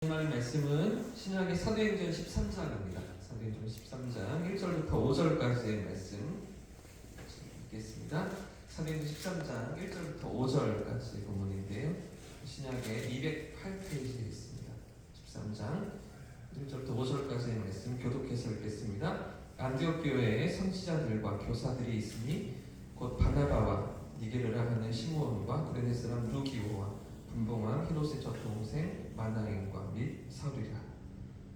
하나님 말씀은 신약의 사도행전 13장입니다. 사도행전 13장 1절부터 5절까지의 말씀 읽겠습니다. 사도행전 13장 1절부터 5절까지 본문인데요. 신약의 208페이지에 있습니다. 13장 1절부터 5절까지의 말씀 교독해서 읽겠습니다. 안디옥 교회에 선지자들과 교사들이 있으니 곧 바나바와 니게르라 하는 시므온과 구레네 사람 루기오와 분봉왕 히롯의 젖동생 마나엔과 및 사울이라.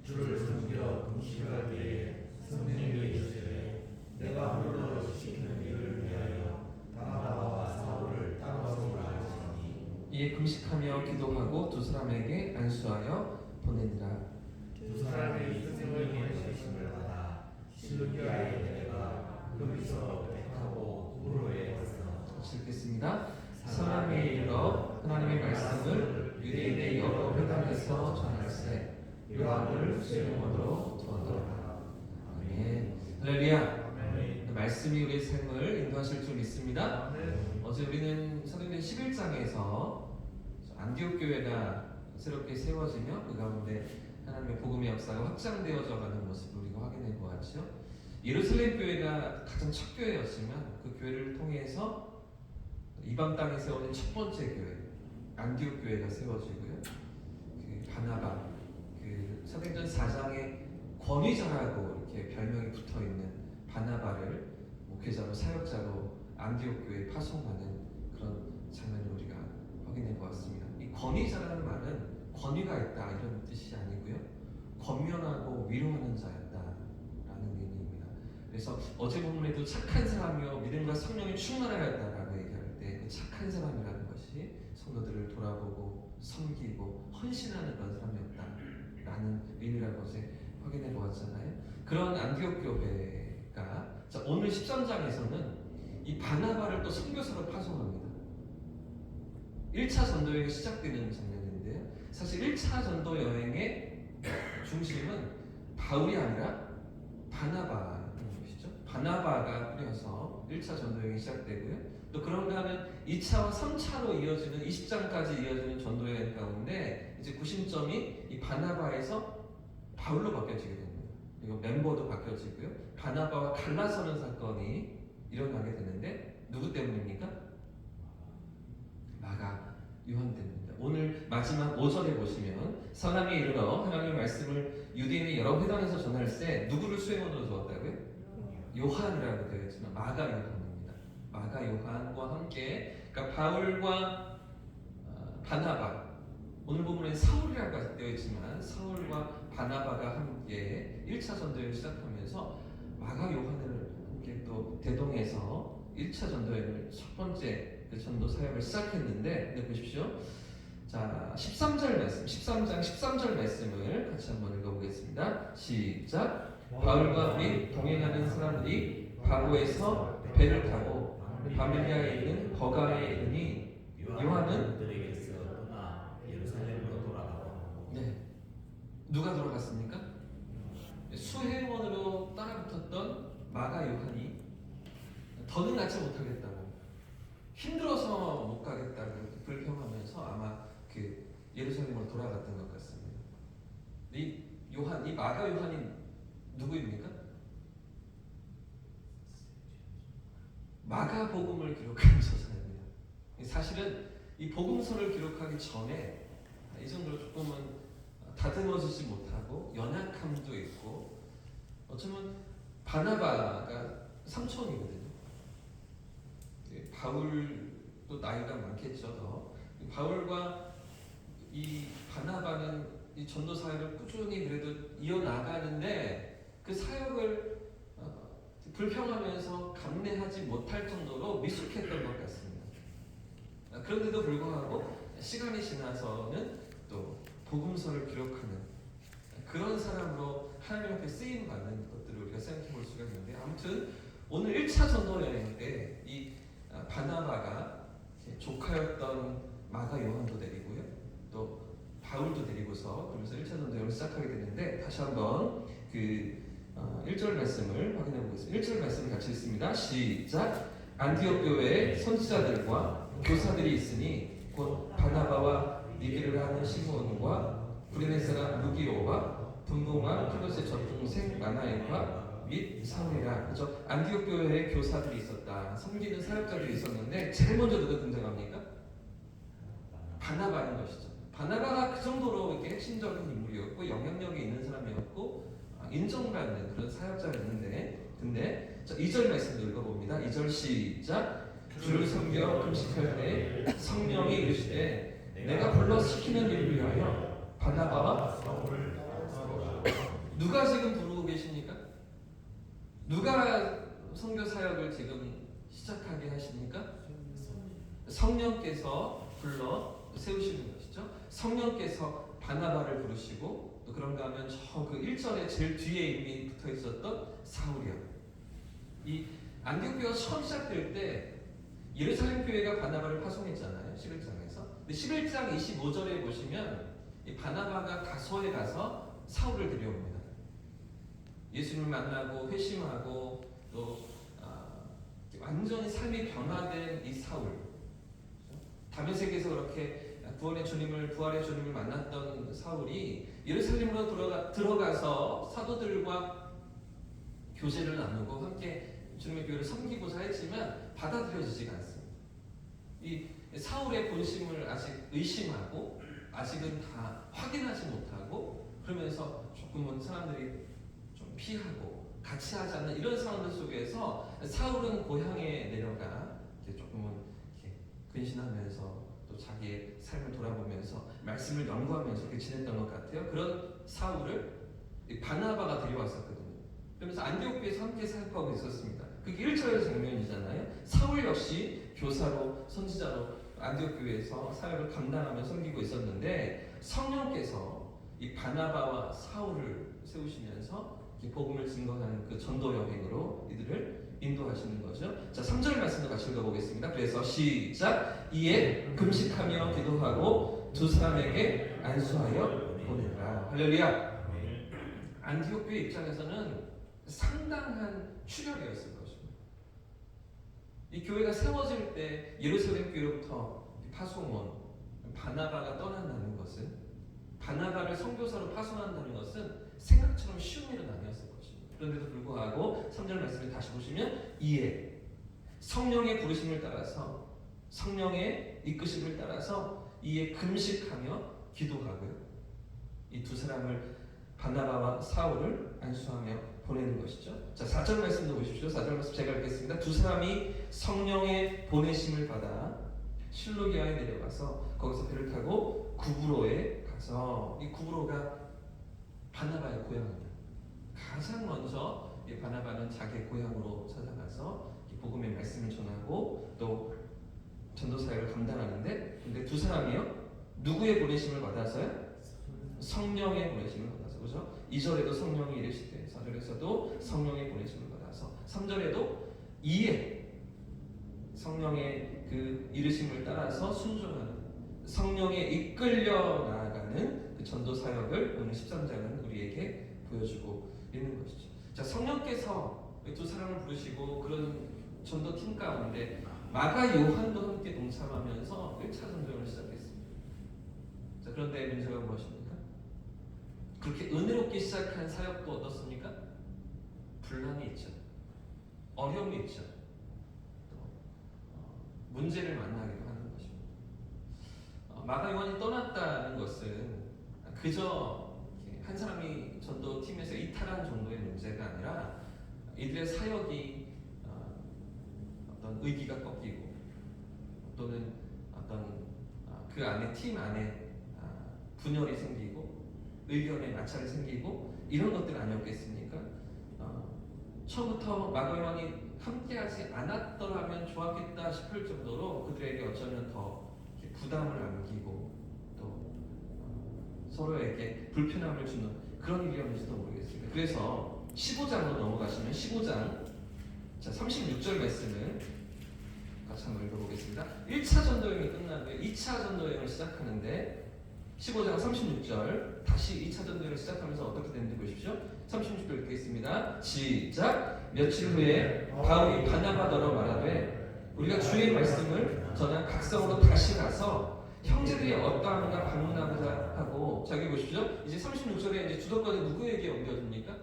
주를 섬기러 금식할 때에 성령이 이르시되 내가 홀로 시키는 일을 위하여 바나바와 사울을 따라서 하시니 이에 금식하며 기도하고 두 사람에게 안수하여 보내니라. 두 사람이 성령의 말씀을 받아 실루기아에 내려가 거기서 택하고 구로에 가서 읽겠습니다. 사람이 이르러 하나님의 말씀을 유대인의 여러 회당에서 전할세 요한을 수용으로 두었더라. 아멘. 할렐루야. 말씀이 우리의 삶을 인도하실 줄 믿습니다. 어제 우리는 사도행전 11장에서 안디옥 교회가 새롭게 세워지며 그 가운데 하나님의 복음의 역사가 확장되어져 가는 모습을 우리가 확인해 보았죠. 예루살렘 교회가 가장 첫 교회였지만 그 교회를 통해서 이방 땅에 세워진 첫 번째 교회 안디옥 교회가 세워지고요. 그 바나바, 그 사도행전 4장에 권위자라고 이렇게 별명이 붙어 있는 바나바를 목회자로 사역자로 안디옥 교회에 파송하는 그런 장면을 우리가 확인해 보았습니다. 이 권위자라는 말은 권위가 있다 이런 뜻이 아니고요. 권면하고 위로하는 자였다라는 의미입니다. 그래서 어제 본문에도 착한 사람이요 믿음과 성령이 충만하였다라고 얘기할 때 그 착한 사람이라는 것이 성도들을 돌아보고 섬기고 헌신하는 그런 사람이었다라는 의미라고 어제 확인해 보았잖아요. 그런 안디옥 교회가 오늘 13장에서는 이 바나바를 또 선교사로 파송합니다. 1차 전도 여행이 시작되는 장면인데요. 사실 1차 전도 여행의 중심은 바울이 아니라 바나바인 것이죠. 바나바가 뿌려서 1차 전도 여행이 시작되고요. 또 그런가 하면 2차와 3차로 이어지는 20장까지 이어지는 전도 여행 가운데 이제 구심점이 이 바나바에서 바울로 바뀌어지게 됩니다. 그리고 멤버도 바뀌어지고요. 바나바와 갈라서는 사건이 일어나게 되는데 누구 때문입니까? 마가 요한 때문입니다. 오늘 마지막 5절에 보시면 사람이 이르러 하나님의 말씀을 유대인의 여러 회당에서 전할세 누구를 수행원으로 두었다고요? 요한이라고 되어 있지만 마가 요한입니다. 마가 요한과 함께 그러니까 바울과 바나바 오늘 본문에 사울이라고 되어 있지만 사울과 바나바가 함께 1차 전도여행을 시작하면서 마가 요한을 함께 또 대동해서 1차 전도여행을 첫 번째 그 전도 사역을 시작했는데 보십시오. 자 13절 말씀 13장 13절 말씀을 같이 한번 읽어보겠습니다. 시작. 바울과 및 동행하는 사람들이 바로에서 배를 타고 바밀리아에 있는 버가에 이르니 요한은 그들에게서 떠나 예루살렘으로 돌아가고 누가 돌아갔습니까? 수행원으로 따라붙었던 마가 요한이 더는 낫지 못하겠다고 힘들어서 못 가겠다고 불평하면서 아마 그 예루살렘으로 돌아갔던 것 같습니다. 이 요한, 이 마가 요한이 누구입니까? 마가복음을 기록한 저자입니다. 사실은 이 복음서를 기록하기 전에 이 정도로 조금은 다듬어지지 못하고 연약함도 있고 어쩌면 바나바가 삼촌이거든요. 바울도 나이가 많겠죠. 더. 바울과 이 바나바는 이 전도 사역을 꾸준히 그래도 이어나가는데 그 사역을 불평하면서 감내하지 못할 정도로 미숙했던 것 같습니다. 그런데도 불구하고 시간이 지나서는 또 복음서를 기록하는 그런 사람으로 하나님 앞에 쓰임 받는 것들을 우리가 생각해 볼 수가 있는데 아무튼 오늘 1차 전도 여행 때 이 바나바가 조카였던 마가 요한도 데리고요. 또 바울도 데리고서 그러면서 1차 전도 여행을 시작하게 되는데 다시 한번 그 1절 말씀을 확인해 보겠습니다. 1절 말씀을 같이 읽습니다. 시작. 안디옥 교회에 선지자들과 교사들이 있으니 곧 바나바와 니게르라 하는 시므온과 브리네스가 루기오와 분봉과 피로스의 젖동생 마나엘과 및 사울이라. 그죠? 안디옥 교회에 교사들이 있었다. 섬기는 사역자들이 있었는데 제일 먼저 누가 등장합니까? 바나바인 것이죠. 바나바가 그 정도로 이렇게 핵심적인 인물이었고 영향력이 있는 사람이었고 인정받는 그런 사역자였는데, 근데 자, 2절 말씀 읽어봅니다. 2절 시작. 주를 섬겨 금식할 때 성령이 이르시되 내가 불러 시키는 일을 위하여 바나바와 누가 지금 부르고 계십니까? 누가 선교 사역을 지금 시작하게 하십니까? 성령께서 불러 세우시는 것이죠. 성령께서 바나바를 부르시고, 또 그런가 하면 저 그 1절에 제일 뒤에 이미 붙어 있었던 사울이요. 이 안디옥 교회가 처음 시작될 때 예루살렘 교회가 바나바를 파송했잖아요. 11장에서. 근데 11장 25절에 보시면 이 바나바가 다소에 가서 사울을 데려옵니다. 예수님을 만나고 회심하고 또 완전히 삶이 변화된 이 사울. 다메섹에서 그렇게 부활의 주님을 만났던 사울이 예루살렘으로 들어가서 사도들과 교제를 나누고 함께 주님의 교회를 섬기고자 했지만 받아들여지지가 않습니다. 이 사울의 본심을 아직 의심하고 아직은 다 확인하지 못하고, 그러면서 조금은 사람들이 좀 피하고 같이 하지 않는 이런 상황들 속에서 사울은 고향에 내려가 조금은 이렇게 근신하면서 또 자기의 삶을 돌아보면서 말씀을 연구하면서 이렇게 지냈던 것 같아요. 그런 사울을 바나바가 데려왔었거든요. 그러면서 안디옥 교회에서 함께 사역하고 있었습니다. 그게 1절의 장면이잖아요. 사울 역시 교사로 선지자로 안디옥 교회에서 사역을 감당하며 섬기고 있었는데, 성령께서 이 바나바와 사울을 세우시면서 복음을 증거하는 그 전도 여행으로 이들을 인도하시는 거죠. 자, 3절 말씀도 같이 읽어보겠습니다. 그래서 시작. 이에 금식하며 기도하고 두 사람에게 안수하여 보내라. 할렐루야. 안디옥 교회 입장에서는 상당한 출혈이었을 것입니다. 이 교회가 세워질 때 예루살렘 교회로부터 파송원 바나바가 떠난다는 것은, 바나바를 선교사로 파송한다는 것은 생각처럼 쉬운 일은 아니었을 것입니다. 그런데도 불구하고 3절 말씀을 다시 보시면 이에 성령의 부르심을 따라서, 성령의 이끄심을 따라서 이에 금식하며 기도하고요. 이 두 사람을 바나바와 사울을 안수하며 보내는 것이죠. 자, 4절 말씀도 보십시오. 4절 말씀 제가 읽겠습니다. 두 사람이 성령의 보내심을 받아 실루기아에 내려가서 거기서 배를 타고 구브로에 가서, 이 구브로가 바나바의 고향입니다. 가장 먼저 이 바나바는 자기의 고향으로 찾아가서 이 복음의 말씀을 전하고 또 전도 사역을 감당하는데, 근데 두 사람이요, 누구의 보내심을 받아서요? 성령의 보내심을 받아서. 그죠? 2절에도 성령이 이르시되 4절에서도 성령의 보내심을 받아서 3절에도 이에 성령의 그 이르심을 따라서 순종하는, 성령에 이끌려 나아가는 그 전도 사역을 오늘 13장은 우리에게 보여주고 있는 것이죠. 자, 성령께서 두 사람을 부르시고 그런 전도팀 가운데 마가 요한도 함께 동참하면서 1차 전도를 시작했습니다. 자, 그런데 문제가 무엇입니까? 그렇게 은혜롭게 시작한 사역도 어떻습니까? 분란이 있죠. 어려움이 있죠. 또 문제를 만나기도 하는 것입니다. 마가 요한이 떠났다는 것은 그저 한 사람이 전도팀에서 이탈한 정도의 문제가 아니라 이들의 사역이 어떤 의기가 꺾이고 또는 어떤 그 안에 팀 안에 분열이 생기고 의견에 마찰이 생기고 이런 것들 아니었겠습니까? 처음부터 마가 요한이 함께하지 않았더라면 좋았겠다 싶을 정도로 그들에게 어쩌면 더 부담을 안기고 또 서로에게 불편함을 주는 그런 일이었는지도 모르겠습니다. 그래서 15장으로 넘어가시면 15장 자 36절 말씀을 같이 한번 읽어보겠습니다. 1차 전도여행이 끝난 후에 2차 전도여행을 시작하는데 15장 36절 다시 2차 전도를 시작하면서 어떻게 되는지 보십시오. 36절 이렇게 있습니다. 시작. 며칠 후에 바울이 바나바더러 말하되 우리가 주의 말씀을 전한 각성으로 다시 가서 형제들이 어떠한가 방문하고자 하고. 자, 여기 보십시오. 이제 36절에 이제 주도권이 누구에게 옮겨집니까?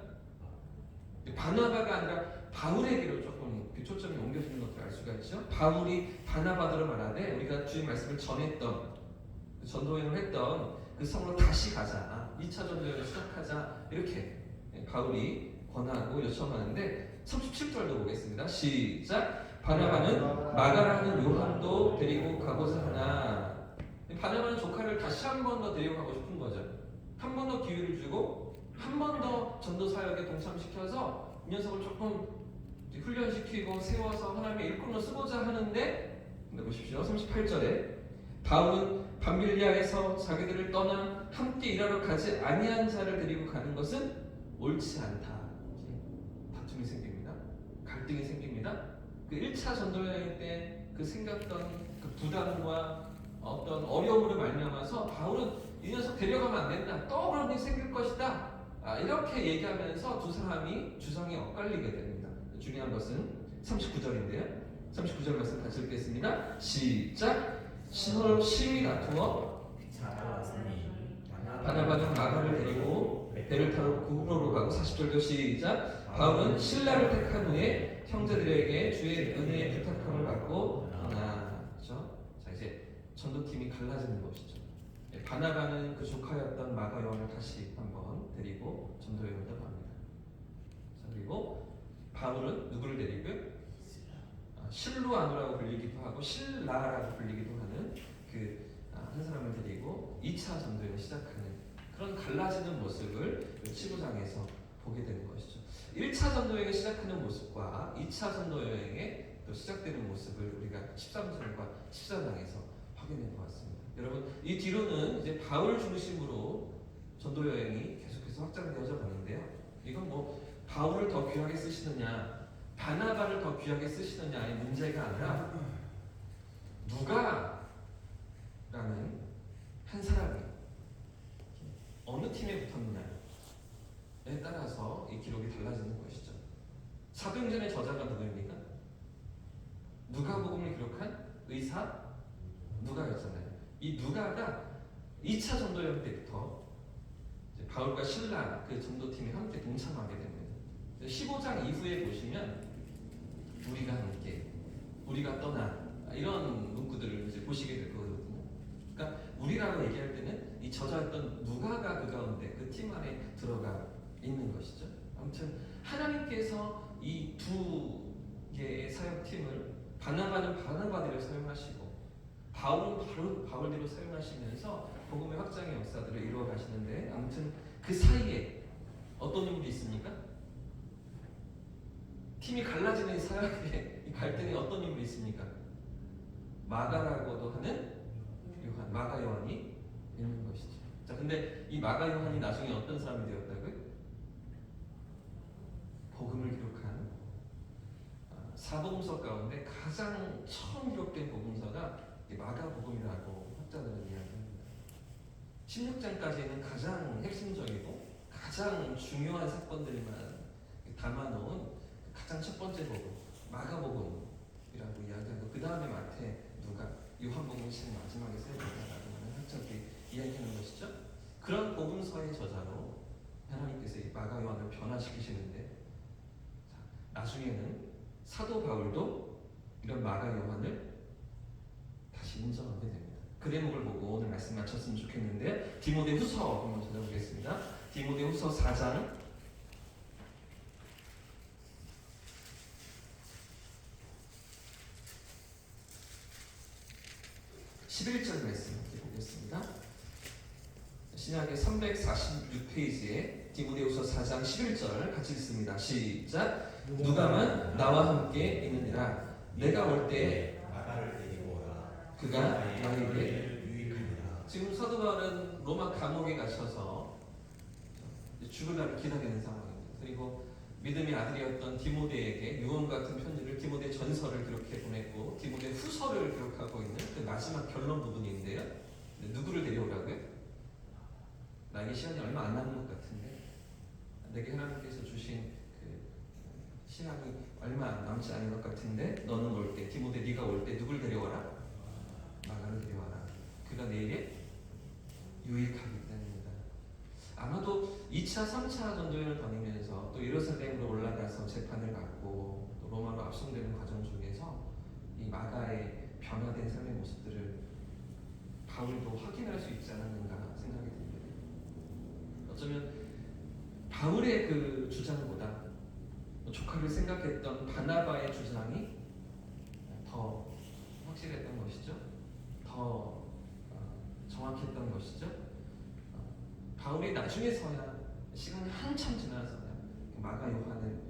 바나바가 아니라 바울에게로 조금 초점이 옮겨지는 것을 알 수가 있죠. 바울이 바나바더러 말하되 우리가 주의 말씀을 전했던, 전도여행을 했던 그 성으로 다시 가자, 2차 전도여행을 시작하자, 이렇게 바울이 권하고 요청하는데 37절도 보겠습니다. 시작. 바나바는 마가라는 요한도 데리고 가고자 하나. 바나바는 조카를 다시 한 번 더 데리고 가고 싶은 거죠. 한 번 더 기회를 주고 한 번 더 전도 사역에 동참시켜서 이 녀석을 조금 훈련시키고 세워서 하나님의 일꾼으로 쓰고자 하는데, 근데 보십시오. 38절에 바울은 밤빌리아에서 자기들을 떠나 함께 일하러 가지 아니한 자를 데리고 가는 것은 옳지 않다. 다툼이 생깁니다. 갈등이 생깁니다. 그 1차 전도여행 때 그 생겼던 그 부담과 어떤 어려움으로 말미암아서 바울은 이 녀석 데려가면 안 된다. 또 그런 일이 생길 것이다. 이렇게 얘기하면서 두 사람이 주장이 엇갈리게 됩니다. 중요한 것은 39절인데요. 39절 말씀 같이 읽겠습니다. 시작. 서로 심히 다투어 바나바는 마가를 데리고 배를 타러 구브로로 가고. 40절도 시작. 바울은 신라를 택한 후에 형제들에게 주의 은혜의 부탁함을 받고 하나. 그렇죠? 자, 이제 전도팀이 갈라지는 것이죠. 바나바는 그 조카였던 마가 요한을 다시 한번 데리고 전도여행을 떠납니다. 자, 그리고 바울은 누구를 데리고요? 실루아누라고 불리기도 하고 실라라고 불리기도 하는 그 한 사람을 데리고 2차 전도여행을 시작하는 그런 갈라지는 모습을 15장에서 보게 되는 것이죠. 1차 전도여행을 시작하는 모습과 2차 전도여행의 또 시작되는 모습을 우리가 13절과 14장에서 확인된 것 같습니다. 여러분, 이 뒤로는 이제 바울 중심으로 전도여행이 계속해서 확장되어져 가는데요. 이건 뭐 바울을 더 귀하게 쓰시느냐, 바나바를 더 귀하게 쓰시느냐의 문제가 아니라 누가라는 한 사람이 어느 팀에 붙었느냐에 따라서 이 기록이 달라지는 것이죠. 사도행전의 저자가 누구입니까? 누가복음을 기록한 의사 누가였잖아요. 이 누가가 2차 전도여행 때부터 이제 바울과 실라 그 전도팀이 함께 동참하게 됩니다. 15장 이후에 보시면 우리가 함께, 우리가 떠나, 이런 문구들을 이제 보시게 될 거거든요. 그러니까 우리라고 얘기할 때는 이 저자였던 누가가 그 가운데 그 팀 안에 들어가 있는 것이죠. 아무튼 하나님께서 이 두 개의 사역팀을 바나바는 바나바대로 사용하시고 바울은 바울대로 사용하시면서 복음의 확장의 역사들을 이루어 가시는데, 아무튼 그 사이에 어떤 인물이 있습니까? 팀이 갈라지는 사역의 이 갈등에 어떤 인물이 있습니까? 마가라고도 하는 요한, 마가 요한이 있는 것이죠. 자, 근데 이 마가 요한이 나중에 어떤 사람이 되었다고요? 복음을 기록한 사복음서 가운데 가장 처음 기록된 복음서가 마가복음이라고 학자들은 이야기합니다. 16장까지는 가장 핵심적이고 가장 중요한 사건들만 담아놓은 가장 첫 번째 복음, 마가복음이라고 이야기하고, 그 다음에 마태, 누가, 요한복음이 제일 마지막에 세워졌다라고 하는 학자들이 이야기하는 것이죠. 그런 복음서의 저자로 하나님께서 이 마가 요한을 변화시키시는데, 나중에는 사도 바울도 이런 마가 요한을 다시 인정하게 됩니다. 그 대목을 보고 오늘 말씀 마쳤으면 좋겠는데, 디모데후서 한번 찾아보겠습니다. 디모데후서 4장 11절 말씀 보겠습니다. 신약의 346페이지에 디모데후서 4장 11절 같이 읽습니다. 시작. 누가만 나와 함께 있느니라. 내가 올 때 마가를 데리고 오라. 그가 나에게 유익하리라. 지금 사도 바울은 로마 감옥에 갇혀서 죽을 날을 기다리는 상황입니다. 그리고 믿음의 아들이었던 디모데에게 유언 같은 편지를, 디모데 전서를 기록해 보냈고 디모데 후서를 기록하고 있는 그 마지막 결론 부분인데요. 누구를 데려오라고요? 나에게 시간이 얼마 안 남은 것 같은데, 내게 하나님께서 주신 그 시간이 얼마 남지 않은 것 같은데, 너는 올 때, 디모데 네가 올 때 누굴 데려와라? 마가를 데려와라. 그가 내일에 유익하기 때문입니다. 아마도 2차, 3차 전도여행을 다니면서 또 예루살렘으로 올라가서 재판을 받고 또 로마로 압송되는 과정 중에서 이 마가의 변화된 삶의 모습들을 바울도 확인할 수 있지 않았는가 생각이 듭니다. 어쩌면 바울의 그 주장보다 조카를 생각했던 바나바의 주장이 더 확실했던 것이죠. 더 정확했던 것이죠. 바울이 나중에서야 시간이 한참 지나서야 마가 요한을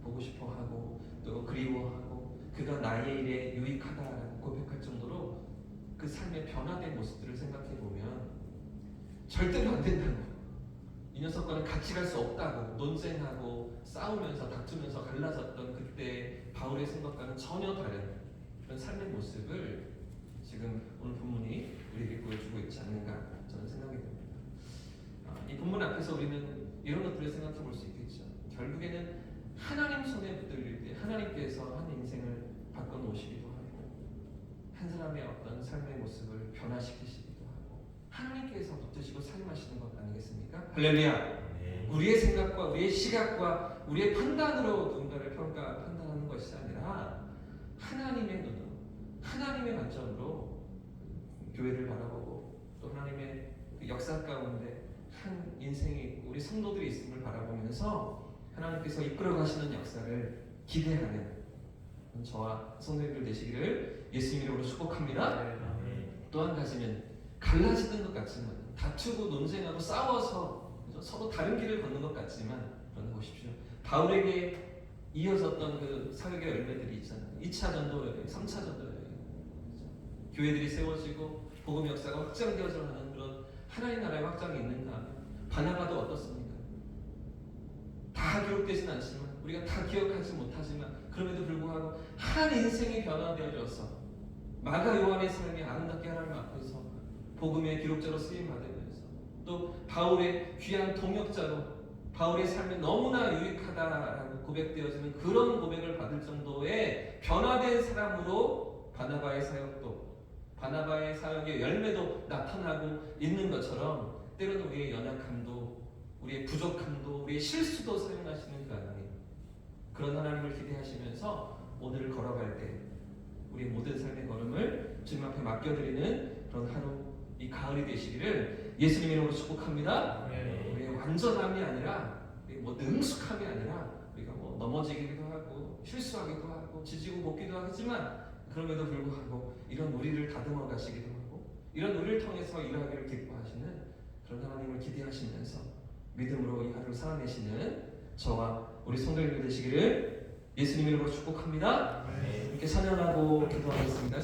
보고 싶어하고 또 그리워하고 그가 나의 일에 유익하다라고 고백할 정도로 그 삶의 변화된 모습들을 생각해 보면 절대로 안 된다고, 이 녀석과는 같이 갈 수 없다고 논쟁하고 싸우면서 다투면서 갈라졌던 그때 바울의 생각과는 전혀 다른 그런 삶의 모습을 지금 오늘 본문이 우리에게 보여주고 있지 않는가 저는 생각이 듭니다. 이 본문 앞에서 우리는 이런 것들을 생각해 볼 수 있겠죠. 결국에는 하나님 손에 붙들릴 때 하나님께서 한 인생을 바꿔놓으시기도 하고 한 사람의 어떤 삶의 모습을 변화시키시기도 하고 하나님께서 붙드시고 사용하시는 것 아니겠습니까? 할렐루야. 우리의 생각과 우리의 시각과 우리의 판단으로 누군가를 판단하는 것이 아니라 하나님의 눈으로 하나님의 관점으로 교회를 바라보고 또 하나님의 그 역사 가운데 한 인생이 있고 우리 성도들이 있음을 바라보면서 하나님께서 이끌어 가시는 역사를 기대하는 저와 성도님들 되시기를 예수님 이름으로 축복합니다. 또 한 가지는 갈라지는 것 같지만 다투고 논쟁하고 싸워서 서로 다른 길을 걷는 것 같지만 그러나 보십시오. 바울에게 이어졌던 그 사역의 열매들이 있잖아요. 2차 전도 여행, 3차 전도 여행, 교회들이 세워지고 복음 역사가 확장되어져 가는 그런 하나님 나라의 확장이 있는가 하면 바나바도 어떻습니까? 다 기록되진 않지만 우리가 다 기억하지 못하지만 그럼에도 불구하고 한 인생이 변화되어져서 마가 요한의 삶이 아름답게 하나님 앞에서 복음의 기록자로 쓰임 받으면서 또 바울의 귀한 동역자로 바울의 삶이 너무나 유익하다라고 고백되어지는 그런 고백을 받을 정도의 변화된 사람으로 바나바의 사역도 바나바의 사역의 열매도 나타나고 있는 것처럼 때로는 우리의 연약함도 우리의 부족함도 우리의 실수도 사용하시는 그 하나님, 그런 하나님을 기대하시면서 오늘을 걸어갈 때 우리의 모든 삶의 걸음을 주님 앞에 맡겨드리는 그런 하루, 이 가을이 되시기를 예수님 이름으로 축복합니다. 우리의 완전함이 아니라 우리의 뭐 능숙함이 아니라 우리가 뭐 넘어지기도 하고 실수하기도 하고 지지고 볶기도 하지만 그럼에도 불구하고 이런 우리를 다듬어 가시기도 하고 이런 우리를 통해서 일하기를 기뻐하시는 그런 하나님을 기대하시면서 믿음으로 이 하루를 살아내시는 저와 우리 성도님들 되시기를 예수님 이름으로 축복합니다. 이렇게 찬양하고 기도하겠습니다.